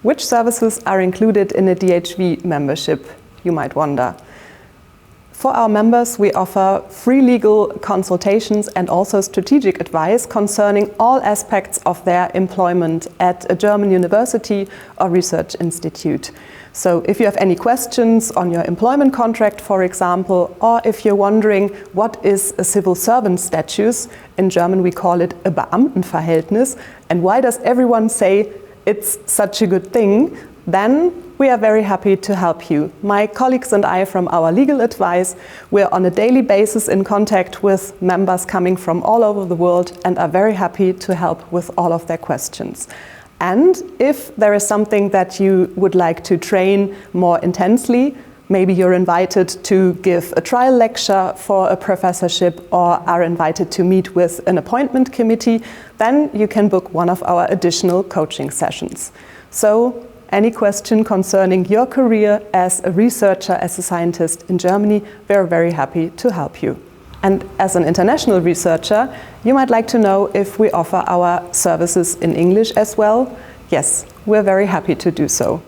Which services are included in a DHV membership, you might wonder? For our members, we offer free legal consultations and also strategic advice concerning all aspects of their employment at a German university or research institute. So if you have any questions on your employment contract, for example, or if you're wondering what is a civil servant status, in German we call it a Beamtenverhältnis, and why does everyone say it's such a good thing, then we are very happy to help you. My colleagues and I from our legal advice, we're on a daily basis in contact with members coming from all over the world and are very happy to help with all of their questions. And if there is something that you would like to train more intensely, maybe you're invited to give a trial lecture for a professorship or are invited to meet with an appointment committee, then you can book one of our additional coaching sessions. So, any question concerning your career as a researcher, as a scientist in Germany, we're very happy to help you. And as an international researcher, you might like to know if we offer our services in English as well. Yes, we're very happy to do so.